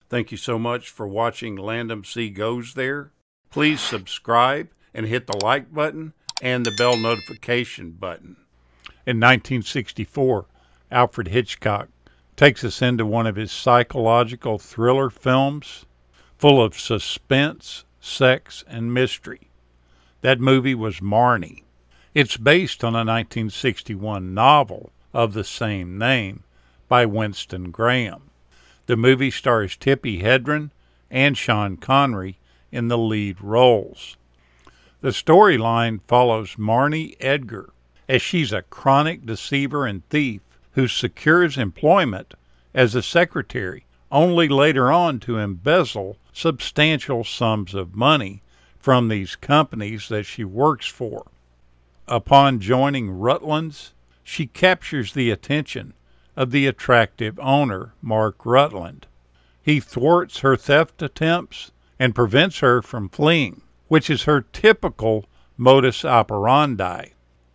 Thank you so much for watching Landumc Goes There. Please subscribe and hit the like button and the bell notification button. In 1964, Alfred Hitchcock takes us into one of his psychological thriller films full of suspense, sex, and mystery. That movie was Marnie. It's based on a 1961 novel of the same name by Winston Graham. The movie stars Tippi Hedren and Sean Connery in the lead roles. The storyline follows Marnie Edgar as she's a chronic deceiver and thief who secures employment as a secretary, only later on to embezzle substantial sums of money from these companies that she works for. Upon joining Rutland's, she captures the attention of the attractive owner, Mark Rutland. He thwarts her theft attempts and prevents her from fleeing, which is her typical modus operandi.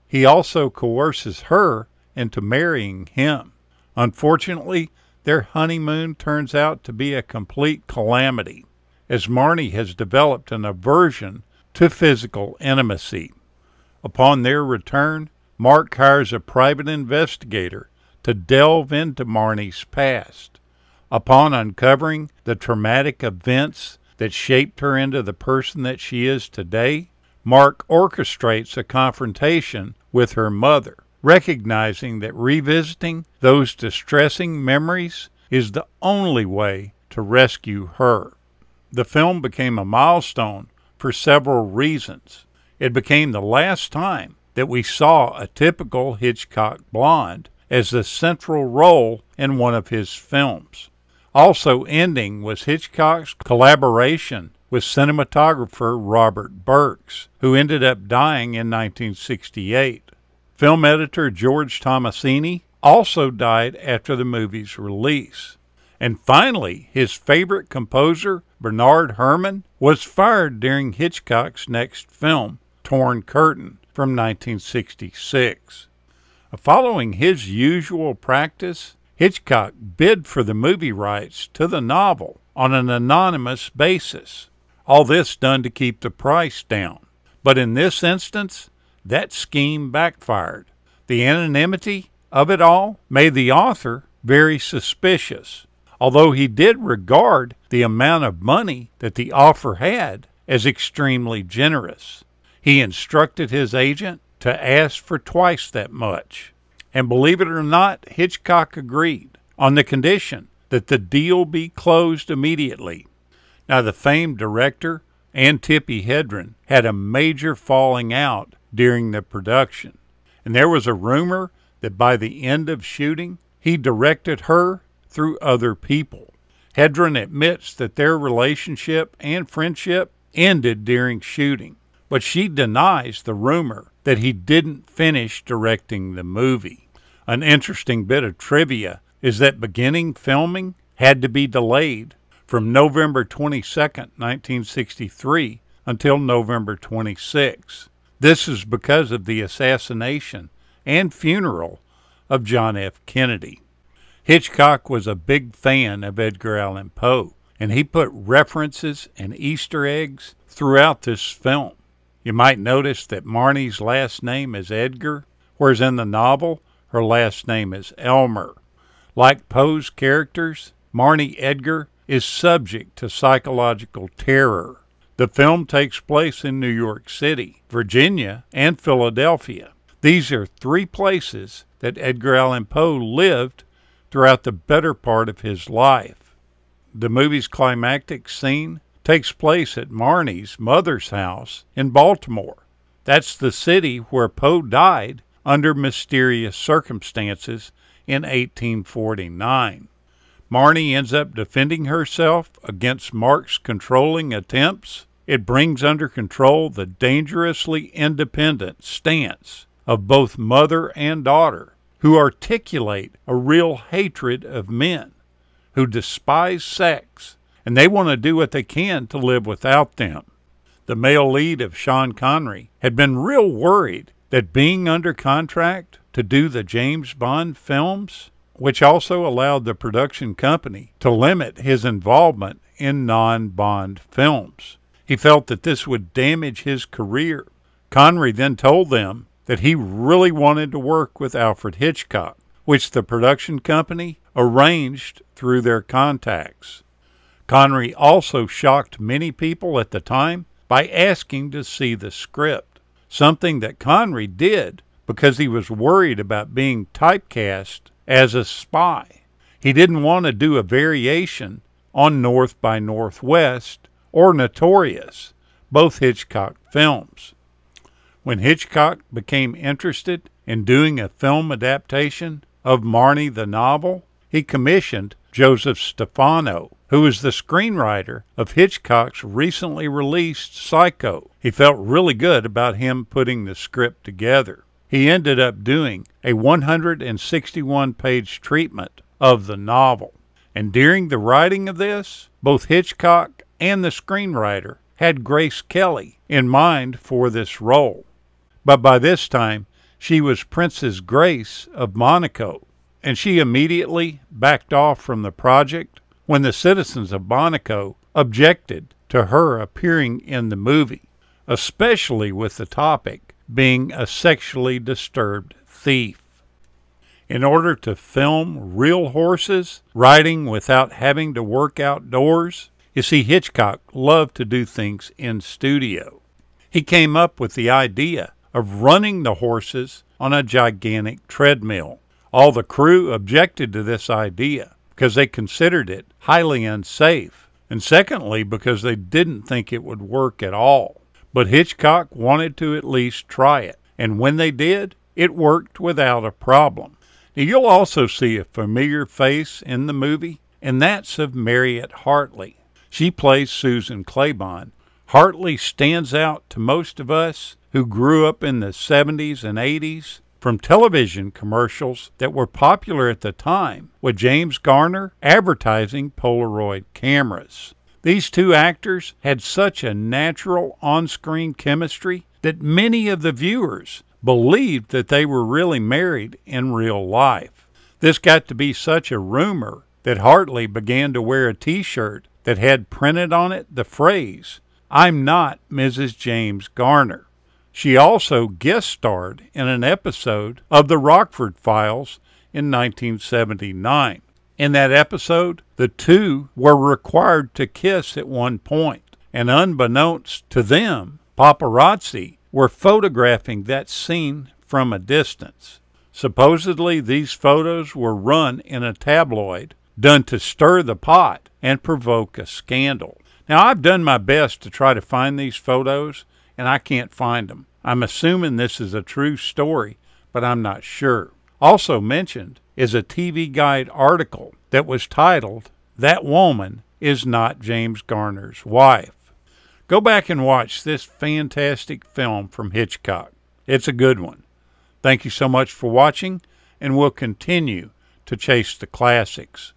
He also coerces her into marrying him. Unfortunately, their honeymoon turns out to be a complete calamity, as Marnie has developed an aversion to physical intimacy. Upon their return, Mark hires a private investigator to delve into Marnie's past. Upon uncovering the traumatic events that shaped her into the person that she is today, Mark orchestrates a confrontation with her mother, recognizing that revisiting those distressing memories is the only way to rescue her. The film became a milestone for several reasons. It became the last time that we saw a typical Hitchcock blonde as the central role in one of his films. Also ending was Hitchcock's collaboration with cinematographer Robert Burks, who ended up dying in 1968. Film editor George Tomasini also died after the movie's release. And finally, his favorite composer, Bernard Herrmann, was fired during Hitchcock's next film, Torn Curtain, from 1966. Following his usual practice, Hitchcock bid for the movie rights to the novel on an anonymous basis. All this done to keep the price down. But in this instance, that scheme backfired. The anonymity of it all made the author very suspicious, although he did regard the amount of money that the offer had as extremely generous. He instructed his agent to ask for twice that much. And believe it or not, Hitchcock agreed on the condition that the deal be closed immediately. Now, the famed director and Tippi Hedren had a major falling out during the production. And there was a rumor that by the end of shooting, he directed her through other people. Hedren admits that their relationship and friendship ended during shooting, but she denies the rumor that he didn't finish directing the movie. An interesting bit of trivia is that beginning filming had to be delayed from November 22, 1963 until November 26. This is because of the assassination and funeral of John F. Kennedy. Hitchcock was a big fan of Edgar Allan Poe, and he put references and Easter eggs throughout this film. You might notice that Marnie's last name is Edgar, whereas in the novel, her last name is Elmer. Like Poe's characters, Marnie Edgar is subject to psychological terror. The film takes place in New York City, Virginia, and Philadelphia. These are three places that Edgar Allan Poe lived throughout the better part of his life. The movie's climactic scene takes place at Marnie's mother's house in Baltimore. That's the city where Poe died under mysterious circumstances in 1849. Marnie ends up defending herself against Mark's controlling attempts. It brings under control the dangerously independent stance of both mother and daughter, who articulate a real hatred of men, who despise sex, and they want to do what they can to live without them. The male lead of Sean Connery had been real worried that being under contract to do the James Bond films which also allowed the production company to limit his involvement in non-Bond films. He felt that this would damage his career. Connery then told them that he really wanted to work with Alfred Hitchcock, which the production company arranged through their contacts. Connery also shocked many people at the time by asking to see the script, something that Connery did because he was worried about being typecast as a spy. He didn't want to do a variation on North by Northwest or Notorious, both Hitchcock films. When Hitchcock became interested in doing a film adaptation of Marnie the novel, he commissioned Joseph Stefano, who was the screenwriter of Hitchcock's recently released Psycho. He felt really good about him putting the script together. He ended up doing a 161-page treatment of the novel. And during the writing of this, both Hitchcock and the screenwriter had Grace Kelly in mind for this role. But by this time, she was Princess Grace of Monaco, and she immediately backed off from the project when the citizens of Monaco objected to her appearing in the movie, especially with the topic being a sexually disturbed thief. In order to film real horses riding without having to work outdoors, you see, Hitchcock loved to do things in studio. He came up with the idea of running the horses on a gigantic treadmill. All the crew objected to this idea because they considered it highly unsafe, and secondly, because they didn't think it would work at all. But Hitchcock wanted to at least try it, and when they did, it worked without a problem. Now, you'll also see a familiar face in the movie, and that's of Mariette Hartley. She plays Susan Claiborne. Hartley stands out to most of us who grew up in the 70s and 80s from television commercials that were popular at the time, with James Garner advertising Polaroid cameras. These two actors had such a natural on-screen chemistry that many of the viewers believed that they were really married in real life. This got to be such a rumor that Hartley began to wear a t-shirt that had printed on it the phrase, "I'm not Mrs. James Garner." She also guest starred in an episode of The Rockford Files in 1979. In that episode, the two were required to kiss at one point, and unbeknownst to them, paparazzi were photographing that scene from a distance. Supposedly, these photos were run in a tabloid, done to stir the pot and provoke a scandal. Now, I've done my best to try to find these photos, and I can't find them. I'm assuming this is a true story, but I'm not sure. Also mentioned is a TV Guide article that was titled, "That Woman is Not James Garner's Wife." Go back and watch this fantastic film from Hitchcock. It's a good one. Thank you so much for watching, and we'll continue to chase the classics.